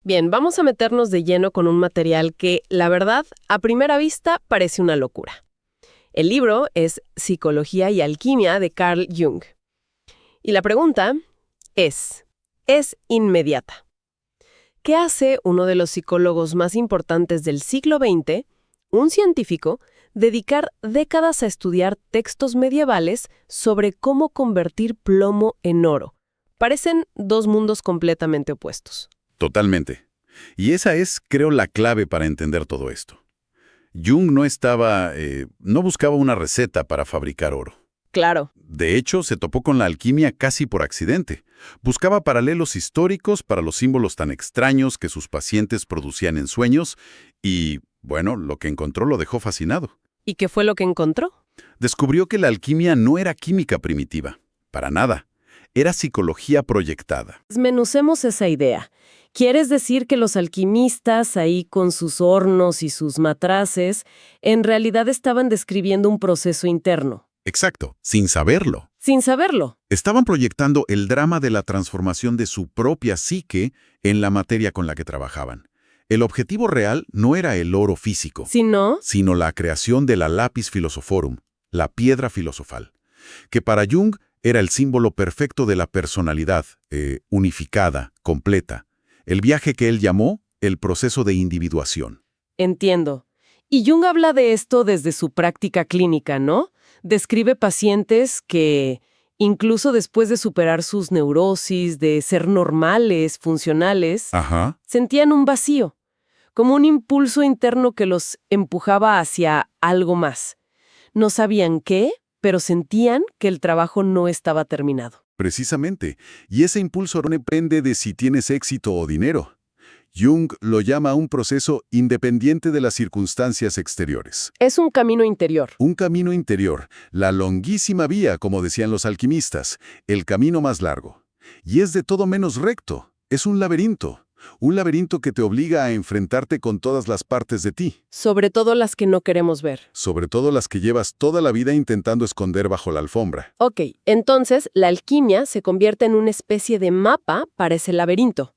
Bien, vamos a meternos de lleno con un material que, la verdad, a primera vista parece una locura. El libro es Psicología y Alquimia de Carl Jung. Y la pregunta es inmediata. ¿Qué hace uno de los psicólogos más importantes del siglo XX, un científico, dedicar décadas a estudiar textos medievales sobre cómo convertir plomo en oro? Parecen dos mundos completamente opuestos. Totalmente. Y esa es, creo, la clave para entender todo esto. Jung no buscaba una receta para fabricar oro. Claro. De hecho, se topó con la alquimia casi por accidente. Buscaba paralelos históricos para los símbolos tan extraños que sus pacientes producían en sueños y, bueno, lo que encontró lo dejó fascinado. ¿Y qué fue lo que encontró? Descubrió que la alquimia no era química primitiva, para nada. Era psicología proyectada. Desmenucemos esa idea. ¿Quieres decir que los alquimistas, ahí con sus hornos y sus matraces, en realidad estaban describiendo un proceso interno? Exacto, sin saberlo. Sin saberlo. Estaban proyectando el drama de la transformación de su propia psique en la materia con la que trabajaban. El objetivo real no era el oro físico, sino la creación de la lapis philosophorum, la piedra filosofal, que para Jung era el símbolo perfecto de la personalidad, unificada, completa. El viaje que él llamó el proceso de individuación. Entiendo. Y Jung habla de esto desde su práctica clínica, ¿no? Describe pacientes que, incluso después de superar sus neurosis, de ser normales, funcionales, sentían un vacío, como un impulso interno que los empujaba hacia algo más. No sabían qué, pero sentían que el trabajo no estaba terminado. Precisamente. Y ese impulso no depende de si tienes éxito o dinero. Jung lo llama un proceso independiente de las circunstancias exteriores. Es un camino interior. Un camino interior, la longuísima vía, como decían los alquimistas, el camino más largo. Y es de todo menos recto. Es un laberinto que te obliga a enfrentarte con todas las partes de ti. Sobre todo las que no queremos ver. Sobre todo las que llevas toda la vida intentando esconder bajo la alfombra. Ok, entonces la alquimia se convierte en una especie de mapa para ese laberinto.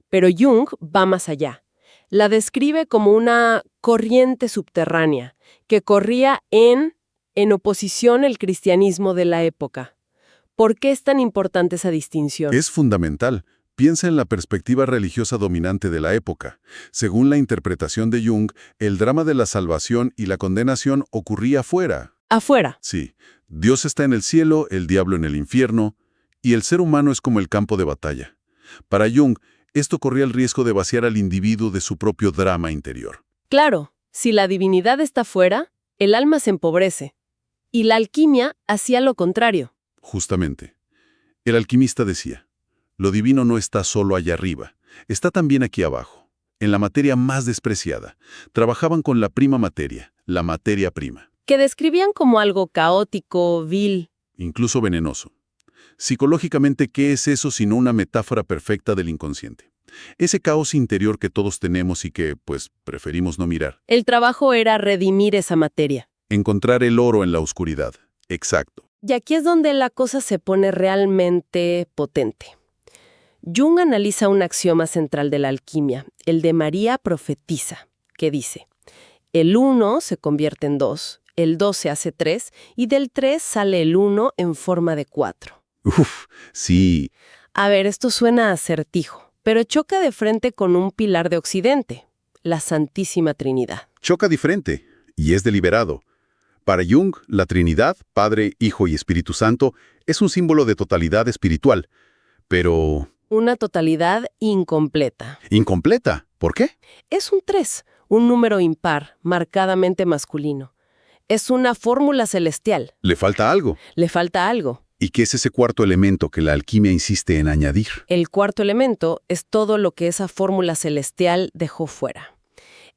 Pero Jung va más allá. La describe como una corriente subterránea que corría en oposición al cristianismo de la época. ¿Por qué es tan importante esa distinción? Es fundamental. Piensa en la perspectiva religiosa dominante de la época. Según la interpretación de Jung, el drama de la salvación y la condenación ocurría afuera. ¿Afuera? Sí. Dios está en el cielo, el diablo en el infierno, y el ser humano es como el campo de batalla. Para Jung, esto corría el riesgo de vaciar al individuo de su propio drama interior. Claro, si la divinidad está fuera, el alma se empobrece. Y la alquimia hacía lo contrario. Justamente. El alquimista decía, lo divino no está solo allá arriba, está también aquí abajo, en la materia más despreciada. Trabajaban con la prima materia, la materia prima. Que describían como algo caótico, vil. Incluso venenoso. Psicológicamente, ¿qué es eso sino una metáfora perfecta del inconsciente? Ese caos interior que todos tenemos y que, pues, preferimos no mirar. El trabajo era redimir esa materia. Encontrar el oro en la oscuridad. Exacto. Y aquí es donde la cosa se pone realmente potente. Jung analiza un axioma central de la alquimia, el de María profetiza, que dice, el 1 se convierte en 2, el 2 se hace 3 y del 3 sale el 1 en forma de 4. Uf, sí. A ver, esto suena a acertijo, pero choca de frente con un pilar de Occidente, la Santísima Trinidad. Choca de frente, y es deliberado. Para Jung, la Trinidad, Padre, Hijo y Espíritu Santo, es un símbolo de totalidad espiritual, pero... Una totalidad incompleta. ¿Incompleta? ¿Por qué? Es un 3, un número impar, marcadamente masculino. Es una fórmula celestial. Le falta algo. Le falta algo. ¿Y qué es ese cuarto elemento que la alquimia insiste en añadir? El cuarto elemento es todo lo que esa fórmula celestial dejó fuera.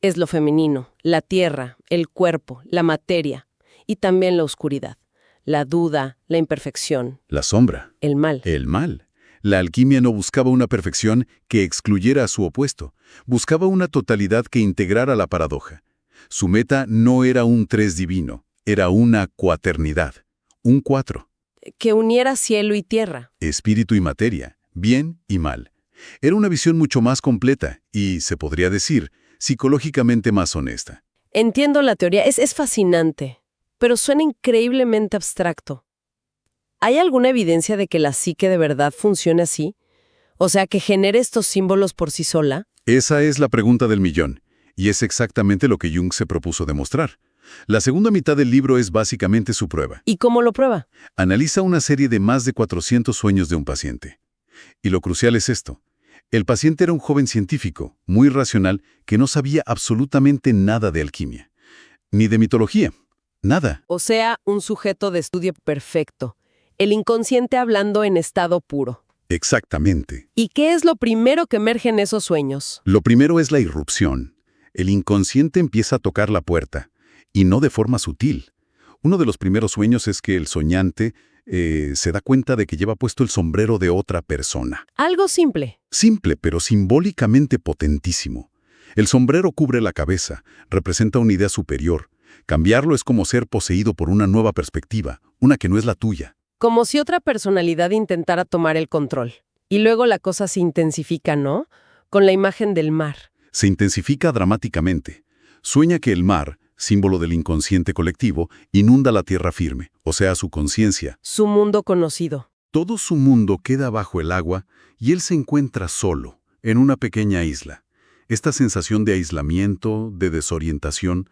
Es lo femenino, la tierra, el cuerpo, la materia y también la oscuridad, la duda, la imperfección. La sombra. El mal. El mal. La alquimia no buscaba una perfección que excluyera a su opuesto. Buscaba una totalidad que integrara la paradoja. Su meta no era un 3 divino, era una cuaternidad, un 4. Que uniera cielo y tierra. Espíritu y materia, bien y mal. Era una visión mucho más completa y, se podría decir, psicológicamente más honesta. Entiendo la teoría, es fascinante, pero suena increíblemente abstracto. ¿Hay alguna evidencia de que la psique de verdad funcione así? O sea, que genere estos símbolos por sí sola. Esa es la pregunta del millón, y es exactamente lo que Jung se propuso demostrar. La segunda mitad del libro es básicamente su prueba. ¿Y cómo lo prueba? Analiza una serie de más de 400 sueños de un paciente. Y lo crucial es esto. El paciente era un joven científico, muy racional, que no sabía absolutamente nada de alquimia. Ni de mitología. Nada. O sea, un sujeto de estudio perfecto. El inconsciente hablando en estado puro. Exactamente. ¿Y qué es lo primero que emerge en esos sueños? Lo primero es la irrupción. El inconsciente empieza a tocar la puerta, y no de forma sutil. Uno de los primeros sueños es que el soñante se da cuenta de que lleva puesto el sombrero de otra persona. Algo simple. Simple, pero simbólicamente potentísimo. El sombrero cubre la cabeza, representa una idea superior. Cambiarlo es como ser poseído por una nueva perspectiva, una que no es la tuya. Como si otra personalidad intentara tomar el control. Y luego la cosa se intensifica, ¿no? Con la imagen del mar. Se intensifica dramáticamente. Sueña que el mar, símbolo del inconsciente colectivo, inunda la tierra firme, o sea, su conciencia. Su mundo conocido. Todo su mundo queda bajo el agua y él se encuentra solo, en una pequeña isla. Esta sensación de aislamiento, de desorientación,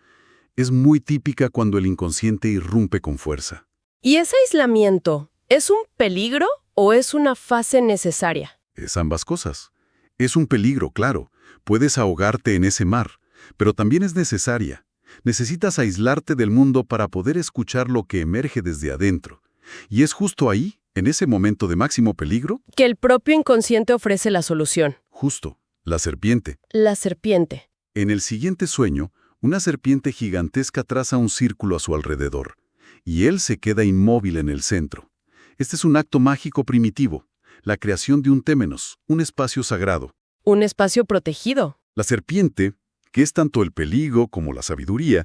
es muy típica cuando el inconsciente irrumpe con fuerza. ¿Y ese aislamiento es un peligro o es una fase necesaria? Es ambas cosas. Es un peligro, claro. Puedes ahogarte en ese mar, pero también es necesaria. Necesitas aislarte del mundo para poder escuchar lo que emerge desde adentro. Y es justo ahí, en ese momento de máximo peligro, que el propio inconsciente ofrece la solución. Justo, la serpiente. La serpiente. En el siguiente sueño, una serpiente gigantesca traza un círculo a su alrededor, y él se queda inmóvil en el centro. Este es un acto mágico primitivo, la creación de un témenos, un espacio sagrado. Un espacio protegido. La serpiente, que es tanto el peligro como la sabiduría,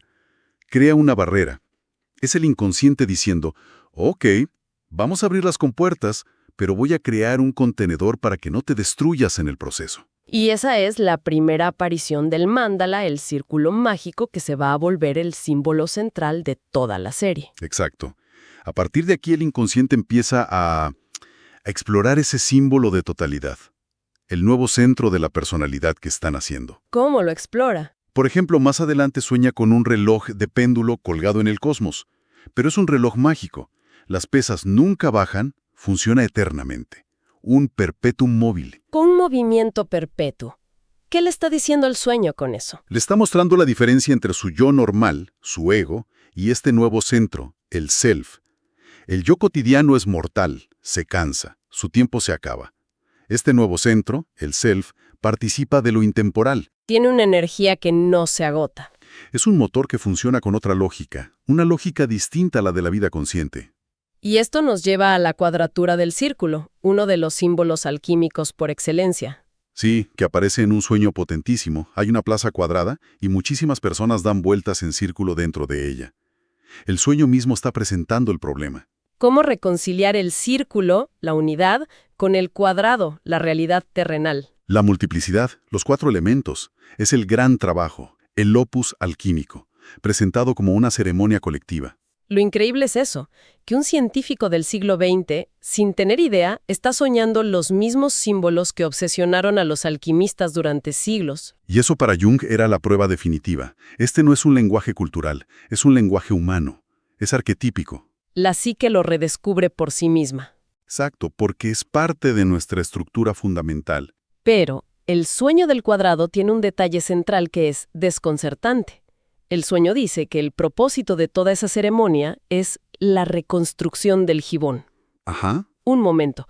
crea una barrera. Es el inconsciente diciendo, ok, vamos a abrir las compuertas, pero voy a crear un contenedor para que no te destruyas en el proceso. Y esa es la primera aparición del mándala, el círculo mágico que se va a volver el símbolo central de toda la serie. Exacto. A partir de aquí el inconsciente empieza a explorar ese símbolo de totalidad, el nuevo centro de la personalidad que están haciendo. ¿Cómo lo explora? Por ejemplo, más adelante sueña con un reloj de péndulo colgado en el cosmos, pero es un reloj mágico. Las pesas nunca bajan, funciona eternamente. Un perpetuum móvil. Con un movimiento perpetuo. ¿Qué le está diciendo el sueño con eso? Le está mostrando la diferencia entre su yo normal, su ego, y este nuevo centro, el self. El yo cotidiano es mortal, se cansa, su tiempo se acaba. Este nuevo centro, el self, participa de lo intemporal. Tiene una energía que no se agota. Es un motor que funciona con otra lógica, una lógica distinta a la de la vida consciente. Y esto nos lleva a la cuadratura del círculo, uno de los símbolos alquímicos por excelencia. Sí, que aparece en un sueño potentísimo. Hay una plaza cuadrada y muchísimas personas dan vueltas en círculo dentro de ella. El sueño mismo está presentando el problema. ¿Cómo reconciliar el círculo, la unidad, con el cuadrado, la realidad terrenal? La multiplicidad, los 4 elementos, es el gran trabajo, el opus alquímico, presentado como una ceremonia colectiva. Lo increíble es eso, que un científico del siglo XX, sin tener idea, está soñando los mismos símbolos que obsesionaron a los alquimistas durante siglos. Y eso para Jung era la prueba definitiva. Este no es un lenguaje cultural, es un lenguaje humano, es arquetípico. La psique lo redescubre por sí misma. Exacto, porque es parte de nuestra estructura fundamental. Pero el sueño del cuadrado tiene un detalle central que es desconcertante. El sueño dice que el propósito de toda esa ceremonia es la reconstrucción del gibón. Ajá. Un momento.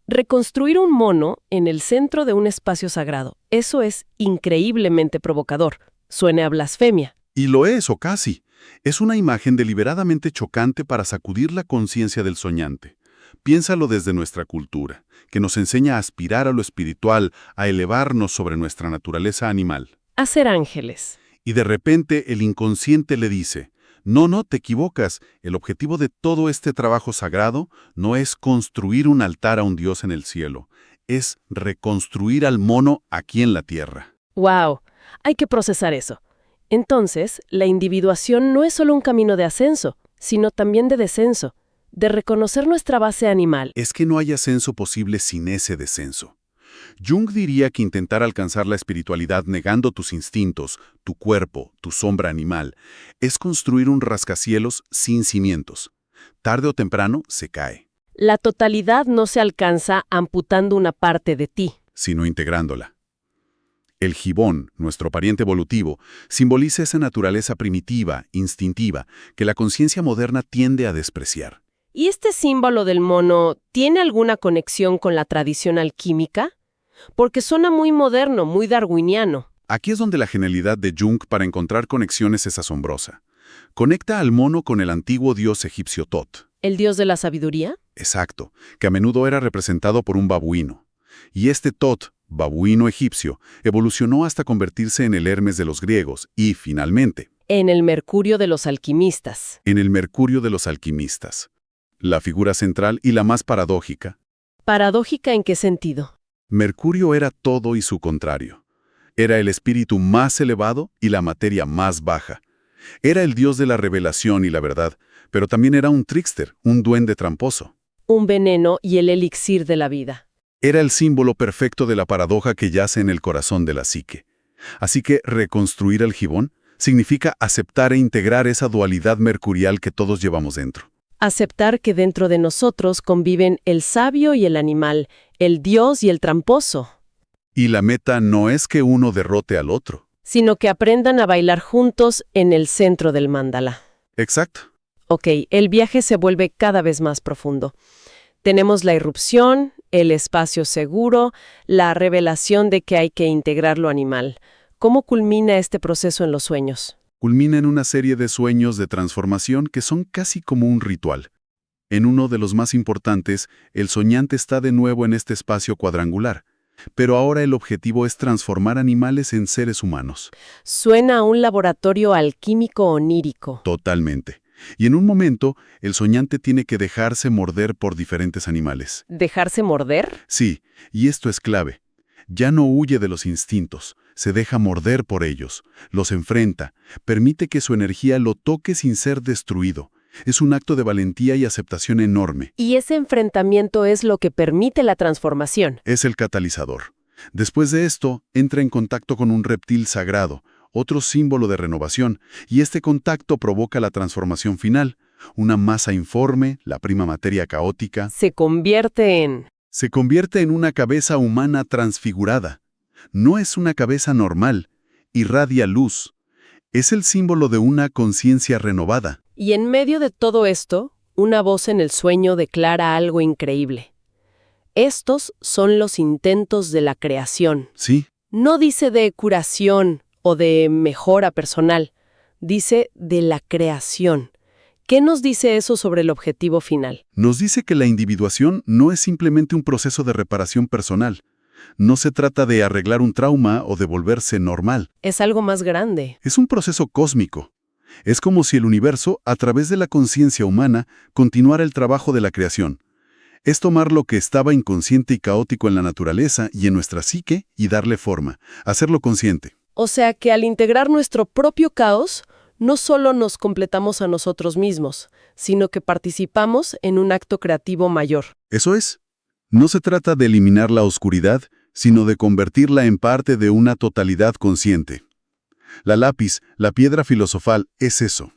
Reconstruir un mono en el centro de un espacio sagrado. Eso es increíblemente provocador. Suena a blasfemia. Y lo es, o casi. Es una imagen deliberadamente chocante para sacudir la conciencia del soñante. Piénsalo desde nuestra cultura, que nos enseña a aspirar a lo espiritual, a elevarnos sobre nuestra naturaleza animal. A ser ángeles. Y de repente el inconsciente le dice, no, te equivocas, el objetivo de todo este trabajo sagrado no es construir un altar a un Dios en el cielo, Es reconstruir al mono aquí en la Tierra. ¡Wow! Hay que procesar eso. Entonces, la individuación no es solo un camino de ascenso, sino también de descenso, de reconocer nuestra base animal. Es que no hay ascenso posible sin ese descenso. Jung diría que intentar alcanzar la espiritualidad negando tus instintos, tu cuerpo, tu sombra animal, es construir un rascacielos sin cimientos. Tarde o temprano se cae. La totalidad no se alcanza amputando una parte de ti, sino integrándola. El gibón, nuestro pariente evolutivo, simboliza esa naturaleza primitiva, instintiva, que la conciencia moderna tiende a despreciar. ¿Y este símbolo del mono tiene alguna conexión con la tradición alquímica? Porque suena muy moderno, muy darwiniano. Aquí es donde la genialidad de Jung para encontrar conexiones es asombrosa. Conecta al mono con el antiguo dios egipcio Tot. ¿El dios de la sabiduría? Exacto, que a menudo era representado por un babuino. Y este Tot, babuino egipcio, evolucionó hasta convertirse en el Hermes de los griegos y, finalmente, en el Mercurio de los alquimistas. En el Mercurio de los alquimistas. La figura central y la más paradójica. ¿Paradójica en qué sentido? Mercurio era todo y su contrario. Era el espíritu más elevado y la materia más baja. Era el dios de la revelación y la verdad, pero también era un trickster, un duende tramposo. Un veneno y el elixir de la vida. Era el símbolo perfecto de la paradoja que yace en el corazón de la psique. Así que reconstruir al gibón significa aceptar e integrar esa dualidad mercurial que todos llevamos dentro. Aceptar que dentro de nosotros conviven el sabio y el animal, el dios y el tramposo. Y la meta no es que uno derrote al otro, sino que aprendan a bailar juntos en el centro del mandala. Exacto. Ok, el viaje se vuelve cada vez más profundo. Tenemos la irrupción, el espacio seguro, la revelación de que hay que integrar lo animal. ¿Cómo culmina este proceso en los sueños? Culmina en una serie de sueños de transformación que son casi como un ritual. En uno de los más importantes, el soñante está de nuevo en este espacio cuadrangular, pero ahora el objetivo es transformar animales en seres humanos. Suena a un laboratorio alquímico onírico. Totalmente. Y en un momento, el soñante tiene que dejarse morder por diferentes animales. ¿Dejarse morder? Sí, y esto es clave. Ya no huye de los instintos, se deja morder por ellos, los enfrenta, permite que su energía lo toque sin ser destruido. Es un acto de valentía y aceptación enorme. Y ese enfrentamiento es lo que permite la transformación. Es el catalizador. Después de esto, entra en contacto con un reptil sagrado, otro símbolo de renovación, y este contacto provoca la transformación final, una masa informe, la prima materia caótica. Se convierte en una cabeza humana transfigurada. No es una cabeza normal, irradia luz. Es el símbolo de una conciencia renovada. Y en medio de todo esto, una voz en el sueño declara algo increíble. Estos son los intentos de la creación. Sí. No dice de curación o de mejora personal, dice de la creación. ¿Qué nos dice eso sobre el objetivo final? Nos dice que la individuación no es simplemente un proceso de reparación personal. No se trata de arreglar un trauma o de volverse normal. Es algo más grande. Es un proceso cósmico. Es como si el universo, a través de la conciencia humana, continuara el trabajo de la creación. Es tomar lo que estaba inconsciente y caótico en la naturaleza y en nuestra psique y darle forma, hacerlo consciente. O sea que al integrar nuestro propio caos, no solo nos completamos a nosotros mismos, sino que participamos en un acto creativo mayor. Eso es. No se trata de eliminar la oscuridad, sino de convertirla en parte de una totalidad consciente. La lápiz, la piedra filosofal, es eso.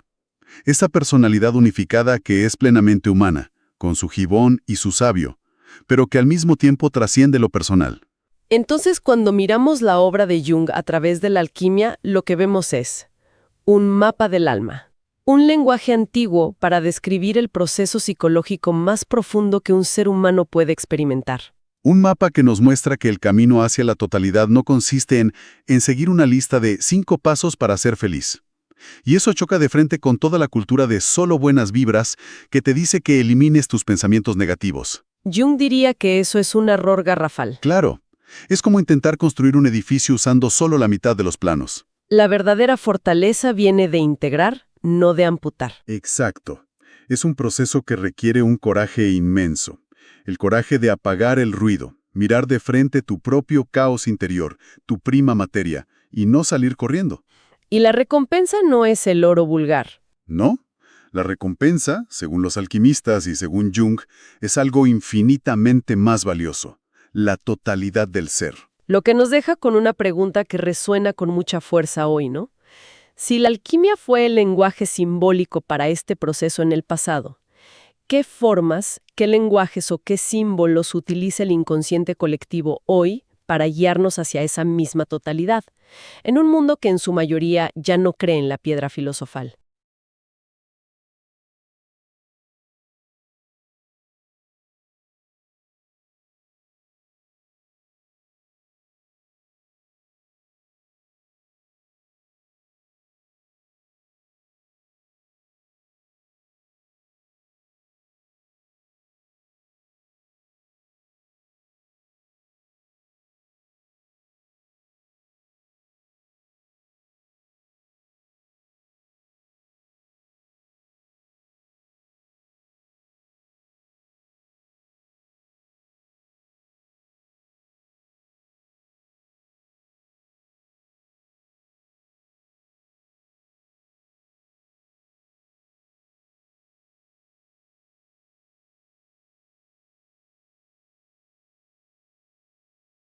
Esa personalidad unificada que es plenamente humana, con su gibón y su sabio, pero que al mismo tiempo trasciende lo personal. Entonces, cuando miramos la obra de Jung a través de la alquimia, lo que vemos es un mapa del alma, un lenguaje antiguo para describir el proceso psicológico más profundo que un ser humano puede experimentar. Un mapa que nos muestra que el camino hacia la totalidad no consiste en seguir una lista de 5 pasos para ser feliz. Y eso choca de frente con toda la cultura de solo buenas vibras que te dice que elimines tus pensamientos negativos. Jung diría que eso es un error garrafal. Claro. Es como intentar construir un edificio usando solo la mitad de los planos. La verdadera fortaleza viene de integrar, no de amputar. Exacto. Es un proceso que requiere un coraje inmenso. El coraje de apagar el ruido, Mirar de frente tu propio caos interior, tu prima materia, y no salir corriendo. Y la recompensa no es el oro vulgar. ¿No? La recompensa, según los alquimistas y según Jung, es algo infinitamente más valioso: la totalidad del ser. Lo que nos deja con una pregunta que resuena con mucha fuerza hoy, ¿no? Si la alquimia fue el lenguaje simbólico para este proceso en el pasado, ¿qué formas, qué lenguajes o qué símbolos utiliza el inconsciente colectivo hoy para guiarnos hacia esa misma totalidad, en un mundo que en su mayoría ya no cree en la piedra filosofal?